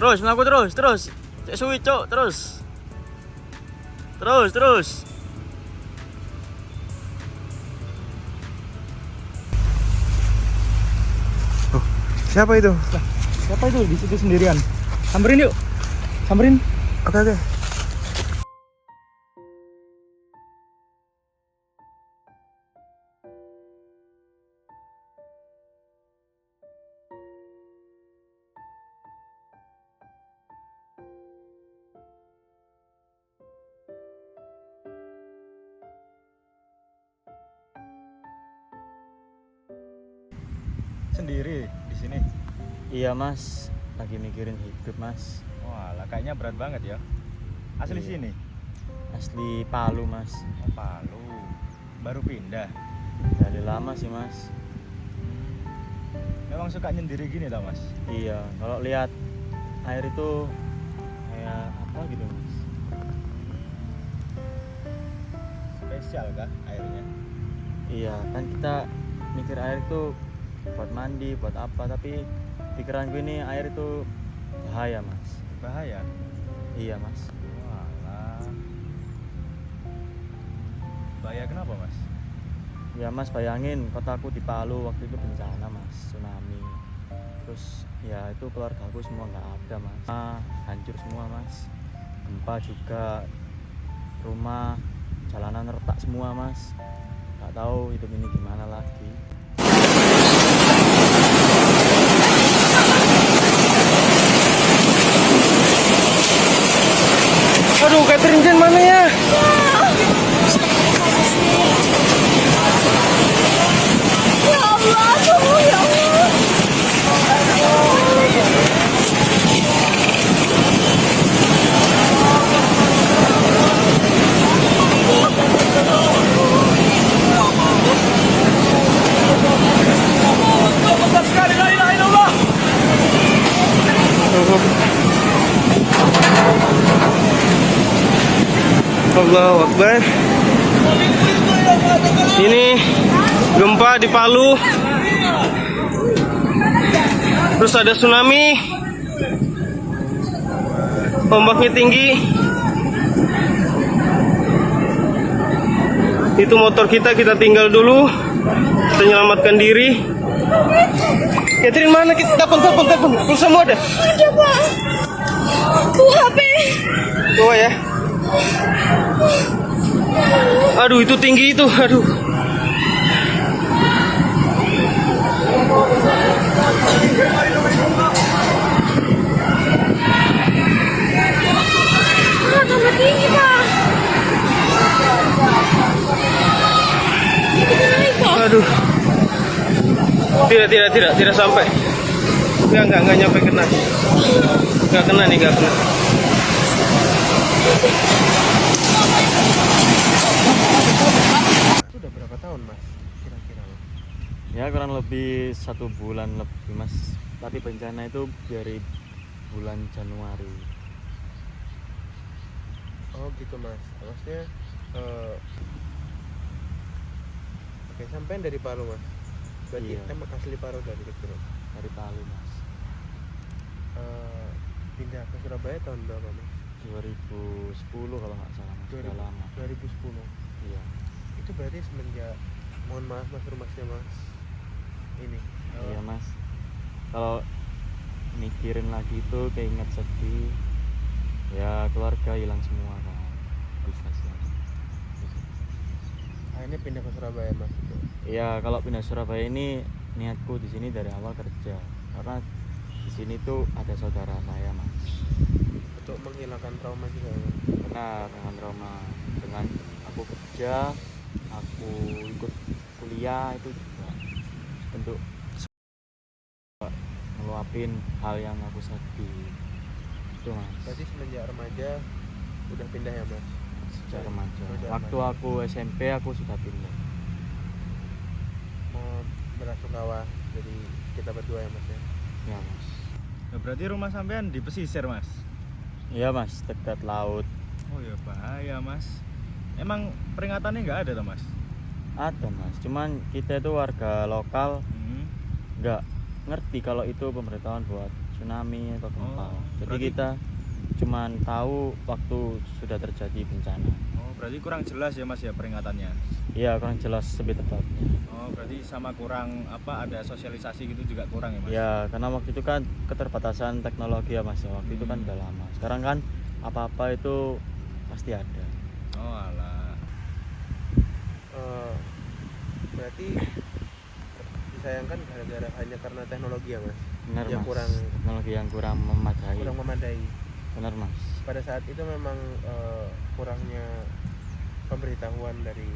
Terus, melaku terus. Cek suwi, cok, terus. Terus. Siapa itu? Siapa itu di situ sendirian? Samperin yuk. Samperin. Oke. Sendiri di sini. Iya, Mas. Lagi mikirin hidup, Mas. Wah, kayaknya berat banget ya. Asli Iya. sini. Asli Palu, Mas. Oh, Palu. Baru pindah. Dari lama sih, Mas. Memang suka nyendiri gini tau, Mas? Iya, kalau lihat air itu kayak apa gitu, Mas. Spesial kah airnya? Iya, kan kita mikir air itu buat mandi, buat apa, tapi pikiranku ini air itu bahaya, Mas. Bahaya. Iya, Mas. Walah. Bahaya kenapa, Mas? Ya, Mas, bayangin kotaku di Palu waktu itu bencana, Mas, tsunami. Terus ya itu keluargaku semua nggak ada, Mas. Hancur semua, Mas. Gempa juga, rumah, jalanan retak semua, Mas. Nggak tahu hidup ini gimana lagi. Aduh, Catherine Jen mana ya? Ya Allah, tolong ya Allah. Allahu Akbar. Ini gempa di Palu. Terus ada tsunami. Ombaknya tinggi. Itu motor kita tinggal dulu. Kita menyelamatkan diri. Catherine mana? Kita telepon. Pulsa semua ada? Ada, Pak. Tuh HP. Bawa ya. Aduh, itu tinggi itu. Aduh. Tambah tinggi, Pak. Kita naik, Pak. Aduh. Tidak sampai. Enggak nyampe kena. Enggak kena. Sudah berapa tahun, Mas? Kira-kira. Ya kurang lebih 1 bulan lebih, Mas. Tapi bencana itu dari bulan Januari. Oh gitu, Mas. Maksudnya oke, sampai dari Palu, Mas. Berarti Iya. emang asli Palu dari kecil. Dari Palu, Mas. Pindah ke Surabaya tahun berapa, Mas? 2010 kalau nggak salah, Mas. Sudah lama. 2010. Iya. Itu berarti semenjak, mohon maaf Mas, rumahnya Mas ini. Iya, Mas. Kalau mikirin lagi itu keinget sedih. Ya keluarga hilang semua kan. Bisnisnya. Akhirnya pindah ke Surabaya, Mas. Iya, kalau pindah Surabaya ini niatku di sini dari awal kerja. Karena di sini tuh ada saudara saya, Mas. Untuk menghilangkan trauma juga, Mas. Benar, dengan trauma, dengan aku kerja, aku ikut kuliah itu juga untuk ngeluapin hal yang aku sedih. Itu, Mas. Berarti semenjak remaja udah pindah ya, Mas? Sejak remaja. Sejak Waktu remaja. aku SMP aku sudah pindah. Mau berasungkawa dari kita berdua ya, Mas ya? Ya, Mas. Nah, berarti rumah sampean di pesisir, Mas? Iya, Mas, dekat laut. Oh ya, bahaya, Mas. Emang peringatannya nggak ada toh, Mas? Ada, Mas. Cuman kita itu warga lokal Hmm. nggak ngerti kalau itu pemberitahuan buat tsunami atau gempa. Oh, Jadi berarti- kita cuman tahu waktu sudah terjadi bencana. Oh, berarti kurang jelas ya Mas ya peringatannya. Iya, kurang jelas lebih tepatnya. Oh, berarti sama kurang ada sosialisasi gitu juga kurang ya Mas. Ya, karena waktu itu kan keterbatasan teknologi ya Mas. Ya. Waktu itu kan udah lama. Sekarang kan apa-apa itu pasti ada. Oh, alah. Berarti disayangkan gara-gara hanya karena teknologi ya Mas, Benar yang Mas. kurang Teknologi yang kurang memadai. memadai. Benar Mas. Pada saat itu memang kurangnya pemberitahuan dari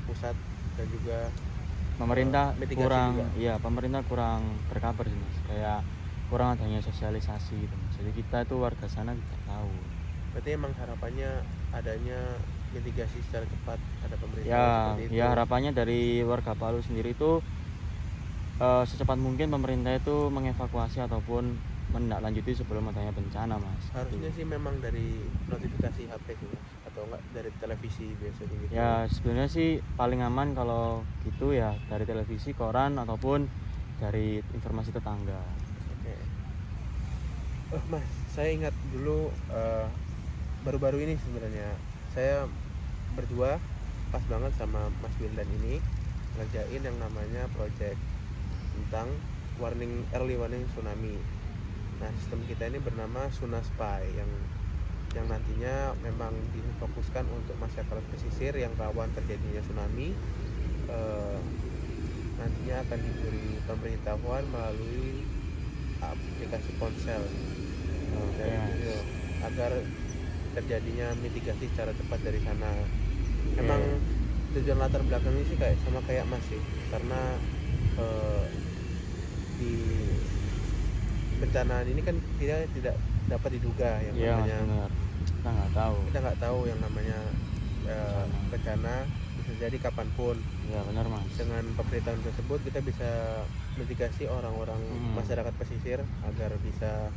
pusat dan juga Pemerintah mitigasi kurang, juga. iya pemerintah kurang berkabar sih Mas. Kayak kurang adanya sosialisasi gitu Mas. Jadi kita itu warga sana tidak tahu. berarti emang harapannya adanya mitigasi secara cepat ada pemerintah Ya, seperti itu. ya harapannya dari warga Palu sendiri itu secepat mungkin pemerintah itu mengevakuasi ataupun menindaklanjuti sebelum adanya bencana Mas. Harusnya Gitu. sih memang dari notifikasi HP sih Mas, atau enggak dari televisi biasanya gitu. Ya sebenarnya sih paling aman kalau gitu ya dari televisi, koran ataupun dari informasi tetangga. Oke. Mas, saya ingat dulu baru-baru ini sebenarnya saya berdua pas banget sama Mas Wildan ini ngerjain yang namanya project tentang early warning tsunami. Nah, sistem kita ini bernama Sunaspy yang nantinya memang difokuskan untuk masyarakat pesisir yang rawan terjadinya tsunami. Nantinya akan diberi pemberitahuan melalui aplikasi ponsel Ya. agar terjadinya mitigasi secara cepat dari sana. Emang tujuan latar belakang ini sih sama kayak Mas sih, karena di bencanaan ini kan tidak dapat diduga yang Iya Mas, namanya benar. Kita nggak tahu. yang namanya bencana bisa jadi kapanpun. Ya benar Mas. Dengan pemberitahuan tersebut kita bisa mitigasi orang-orang masyarakat pesisir agar bisa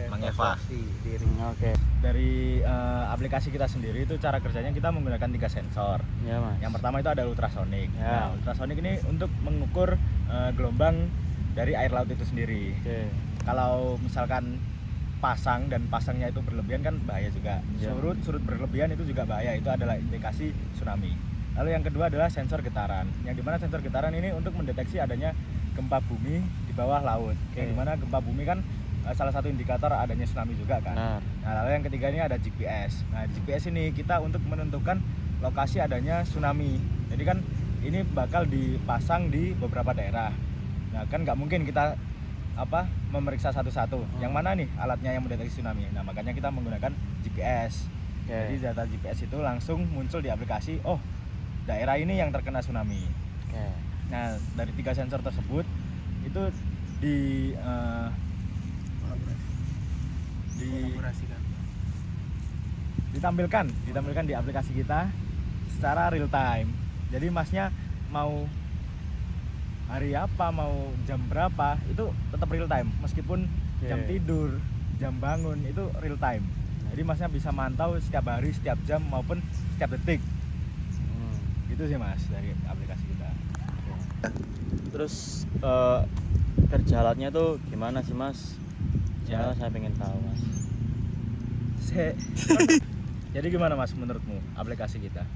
mengevakuasi diri. Oke. Dari aplikasi kita sendiri itu cara kerjanya kita menggunakan 3 sensor. Ya Mas. Yang pertama itu ada ultrasonik. Ya. Nah, ultrasonik ini untuk mengukur gelombang dari air laut itu sendiri. Oke. Kalau misalkan pasang dan pasangnya itu berlebihan kan bahaya juga. Ya. Surut berlebihan itu juga bahaya. Itu adalah indikasi tsunami. Lalu yang kedua adalah sensor getaran. Yang dimana sensor getaran ini untuk mendeteksi adanya gempa bumi di bawah laut. Oke. Yang dimana gempa bumi kan salah satu indikator adanya tsunami juga kan. Benar. Nah, lalu yang ketiga ini ada GPS. Nah, di GPS ini kita untuk menentukan lokasi adanya tsunami. Jadi kan ini bakal dipasang di beberapa daerah. Nah, kan nggak mungkin kita memeriksa satu-satu. Yang mana nih alatnya yang mendeteksi tsunami? Nah, makanya kita menggunakan GPS. Oke. Jadi data GPS itu langsung muncul di aplikasi. Oh, daerah ini yang terkena tsunami. Oke. Nah, dari 3 sensor tersebut itu Kolaborasikan. ditampilkan di aplikasi kita secara real time. Jadi Masnya mau hari apa, mau jam berapa, itu tetap real time meskipun jam Oke. tidur, jam bangun itu real time. Jadi Masnya bisa mantau setiap hari, setiap jam maupun setiap detik. Gitu sih Mas dari aplikasi kita. Terus kerja alatnya tuh gimana sih Mas? Ya. Saya pengen tahu Mas. Jadi gimana Mas menurutmu aplikasi kita?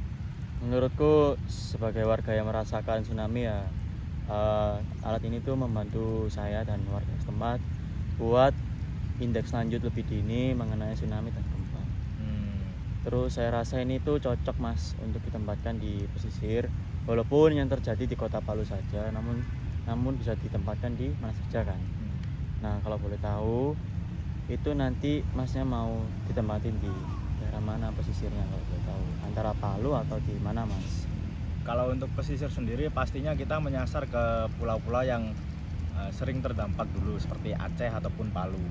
Menurutku sebagai warga yang merasakan tsunami ya alat ini tuh membantu saya dan warga setempat buat indeks lanjut lebih dini mengenai tsunami dan gempa. Terus saya rasa ini tuh cocok Mas untuk ditempatkan di pesisir, walaupun yang terjadi di Kota Palu saja, namun bisa ditempatkan di mana saja kan. Nah kalau boleh tahu itu nanti Masnya mau ditempatin di daerah mana pesisirnya kalau boleh tahu, antara Palu atau di mana Mas? Kalau untuk pesisir sendiri pastinya kita menyasar ke pulau-pulau yang sering terdampak dulu seperti Aceh ataupun Palu.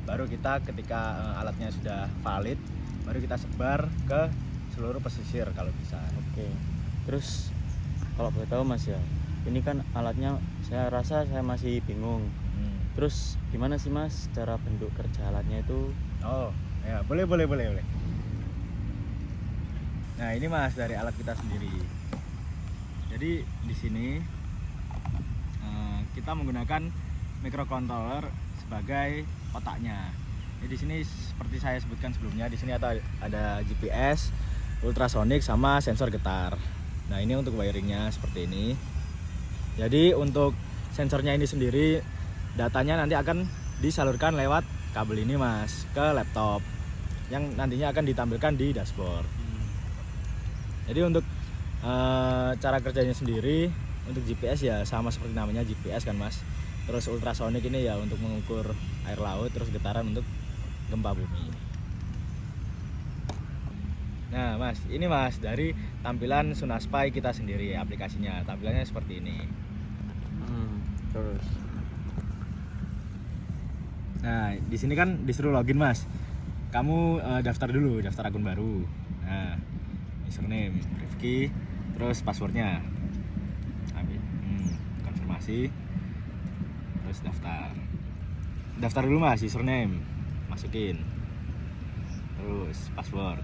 Baru kita ketika alatnya sudah valid, baru kita sebar ke seluruh pesisir kalau bisa. Oke. Terus kalau boleh tahu Mas ya, ini kan alatnya saya rasa saya masih bingung. Terus gimana sih Mas cara bentuk kerja alatnya itu? Oh, ya boleh. Nah ini Mas dari alat kita sendiri. Jadi di sini kita menggunakan microcontroller sebagai otaknya. Jadi di sini seperti saya sebutkan sebelumnya, di sini ada GPS, ultrasonic sama sensor getar. Nah, ini untuk wiringnya seperti ini. Jadi untuk sensornya ini sendiri datanya nanti akan disalurkan lewat kabel ini Mas ke laptop yang nantinya akan ditampilkan di dashboard. Jadi untuk cara kerjanya sendiri, untuk GPS ya sama seperti namanya GPS kan Mas. Terus ultrasonic ini ya untuk mengukur air laut, terus getaran untuk gempa bumi. Nah Mas, ini Mas dari tampilan Sunaspy kita sendiri aplikasinya. Tampilannya seperti ini. Terus. Nah, di sini kan disuruh login Mas. Kamu daftar dulu, daftar akun baru. Nah, username Rifki, terus passwordnya. Konfirmasi. Terus daftar dulu Mas, username masukin, terus password.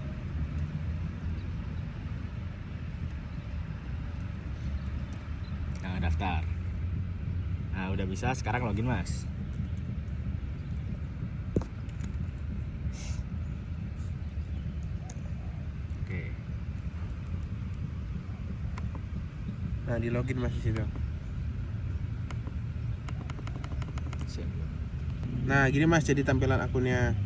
Nah, daftar. Nah, udah bisa, sekarang login Mas. Oke. Nah, di login masih situ. Nah, gini Mas, jadi tampilan akunnya.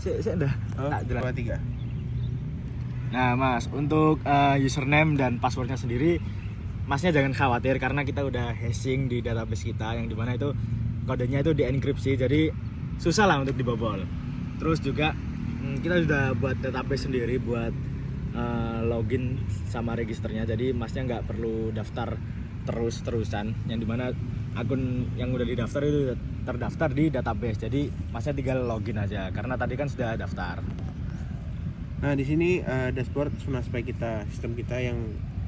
Udah. Oh, Tak jelas. 23. Nah Mas, untuk username dan passwordnya sendiri Masnya jangan khawatir karena kita udah hashing di database kita, yang dimana itu kodenya itu dienkripsi, jadi susah lah untuk dibobol. Terus juga kita sudah buat database sendiri buat login sama registernya, jadi Masnya nggak perlu daftar terus-terusan, yang dimana akun yang udah didaftar itu terdaftar di database, jadi Masnya tinggal login aja karena tadi kan sudah daftar. Nah, di sini dashboard Sunaspy kita, sistem kita yang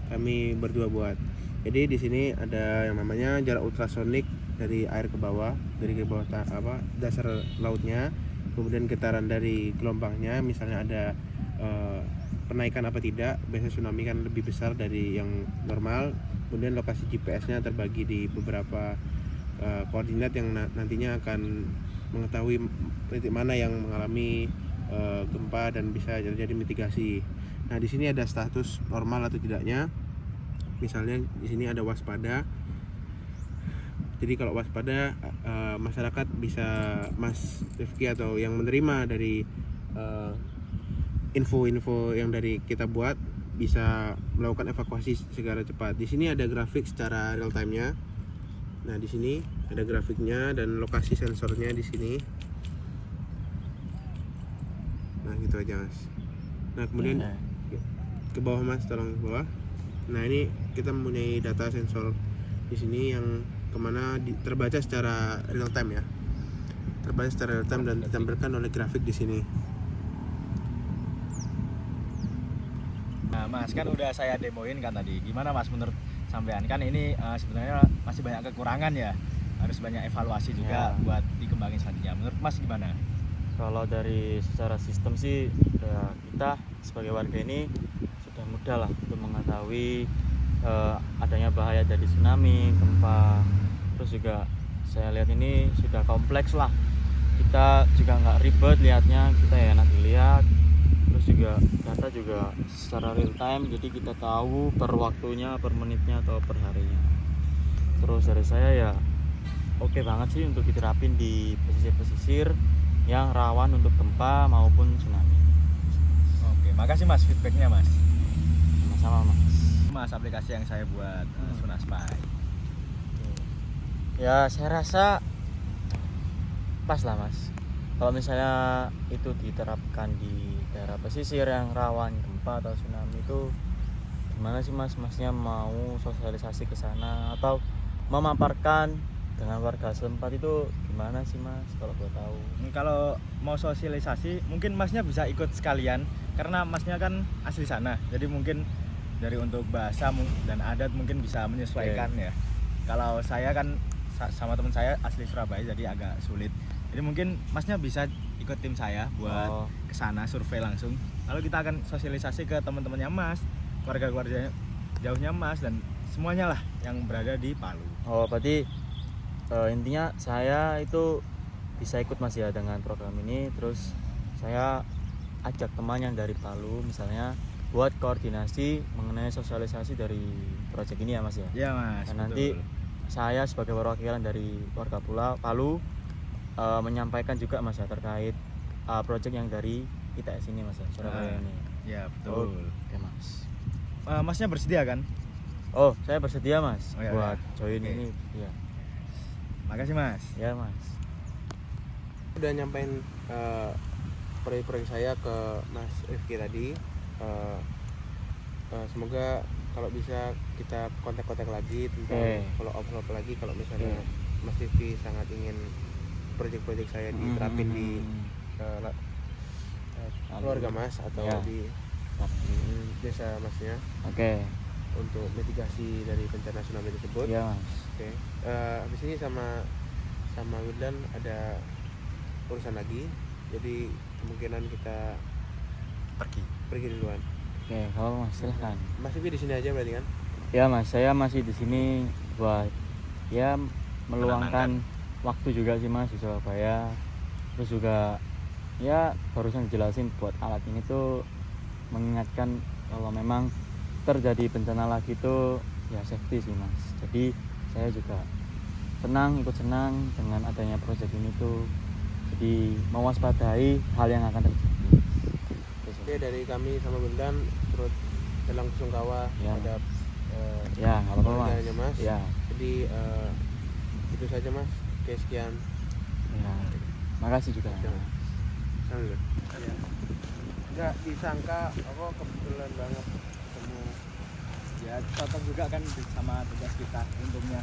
kami berdua buat. Jadi di sini ada yang namanya jarak ultrasonik dari air ke bawah, dari ke bawah dasar lautnya, kemudian getaran dari gelombangnya, misalnya ada penaikan apa tidak. Biasanya tsunami kan lebih besar dari yang normal. Kemudian lokasi GPS-nya terbagi di beberapa koordinat yang nantinya akan mengetahui titik mana yang mengalami gempa dan bisa terjadi mitigasi. Nah, di sini ada status normal atau tidaknya. Misalnya di sini ada waspada. Jadi kalau waspada, masyarakat bisa Mas Rifki atau yang menerima dari info-info yang dari kita buat bisa melakukan evakuasi segera cepat. Di sini ada grafik secara real time-nya. Nah, di sini ada grafiknya dan lokasi sensornya di sini. Nah, gitu aja Mas. Nah, kemudian ke bawah Mas, tolong ke bawah. Nah, ini kita mempunyai data sensor di sini yang kemana terbaca secara real time ya. Terbaca secara real time dan ditampilkan oleh grafik di sini. Nah Mas, kan udah saya demoin kan tadi. Gimana Mas menurut sampean? Kan ini sebenarnya masih banyak kekurangan ya. Harus banyak evaluasi juga buat dikembangin selanjutnya. Menurut Mas gimana? Kalau dari secara sistem sih ya, kita sebagai warga ini sudah mudah lah untuk mengetahui adanya bahaya dari tsunami, gempa. Terus juga saya lihat ini sudah kompleks lah. Kita juga nggak ribet lihatnya, kita ya enak dilihat. Terus juga data juga secara real time, jadi kita tahu per waktunya, per menitnya atau per harinya. Terus dari saya ya oke banget sih untuk diterapin di pesisir-pesisir yang rawan untuk gempa maupun tsunami. Oke, makasih Mas feedbacknya Mas. Sama-sama Mas. Aplikasi yang saya buat Sunaspy. Ya saya rasa pas lah Mas. Kalau misalnya itu diterapkan di daerah pesisir yang rawan gempa atau tsunami, itu gimana sih Mas? Masnya mau sosialisasi ke sana atau memaparkan dengan warga setempat itu gimana sih Mas, kalau boleh tahu? Kalau mau sosialisasi mungkin Masnya bisa ikut sekalian karena Masnya kan asli sana, jadi mungkin dari untuk bahasa dan adat mungkin bisa menyesuaikan ya. Kalau saya kan sama teman saya asli Surabaya, jadi agak sulit. Jadi mungkin Masnya bisa ikut tim saya buat kesana survei langsung. Lalu kita akan sosialisasi ke teman-temannya Mas, keluarga-keluarga jauhnya Mas, dan semuanya lah yang berada di Palu. Oh, berarti intinya saya itu bisa ikut Mas ya dengan program ini. Terus saya ajak teman yang dari Palu misalnya buat koordinasi mengenai sosialisasi dari proyek ini ya Mas ya. Iya Mas. Dan nanti betul. saya sebagai perwakilan dari warga Palu menyampaikan juga Mas ya terkait proyek yang dari ITS ini Mas ya, Surabaya ini. Ya betul. Oke Mas. Masnya bersedia kan? Oh, saya bersedia Mas Oh, ya, buat ya. join Oke. ini. Ya, Makasih Mas. ya Mas. Udah nyampein proyek-proyek saya ke Mas Rifki tadi. Semoga kalau bisa kita kontak-kontak lagi tentang Oke. follow up lagi kalau misalnya Mas Rifki sangat ingin proyek-proyek saya diterapin di keluarga Mas atau Ya. di desa Masnya Oke. untuk mitigasi dari bencana tsunami tersebut. Ya Mas. Oke. Habis ini sama Wildan ada urusan lagi, jadi kemungkinan kita pergi duluan. Oke, kalau Mas silahkan. Mas Rifki di sini aja berarti kan? Ya Mas, saya masih di sini buat ya meluangkan waktu juga sih Mas di Surabaya. Terus juga ya barusan jelasin buat alat ini tuh mengingatkan kalau memang terjadi bencana lagi tuh ya safety sih Mas. Jadi saya juga ikut senang dengan adanya proyek ini tuh, jadi mewaspadai hal yang akan terjadi. Oke, dari kami sama Wildan turut dalam sungkawa Ya. terhadap Ya nggak apa-apa Mas. keluarganya Mas. Ya, Jadi itu saja Mas. Oke, sekian. ya. Makasih juga. Ya. Alhamdulillah. Ya. Nggak disangka apa kebetulan banget ketemu. Ya cocok juga kan sama tugas kita untungnya.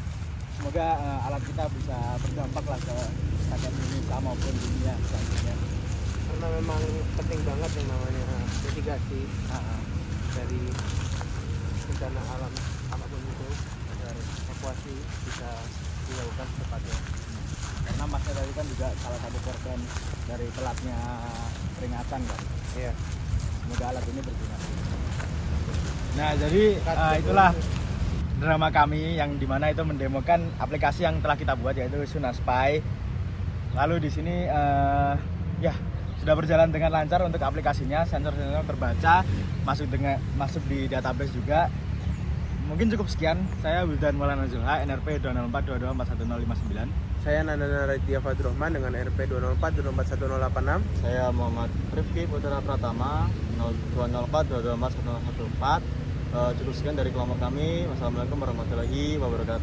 Semoga alat kita bisa berdampak lah ke rakyat Indonesia maupun dunia selanjutnya. Karena memang penting banget yang namanya mitigasi dari bencana alam apapun itu agar evakuasi bisa dilakukan secepatnya. Karena Masnya tadi kan juga salah satu korban dari telatnya peringatan kan. Iya. Semoga alat ini berguna. Nah jadi itulah drama kami yang dimana itu mendemokan aplikasi yang telah kita buat yaitu Sunaspy. Lalu di sini ya sudah berjalan dengan lancar untuk aplikasinya, sensor-sensor terbaca, masuk di database juga. Mungkin cukup sekian. Saya Wildan Maulana Zulha, NRP 20422411059. Saya Nandana Raditya Fadrohman dengan RP 204241086. Saya Muhammad Rifki Putra Pratama 0204 224 1014. Cukup sekian dari kelompok kami. Wassalamualaikum warahmatullahi wabarakatuh.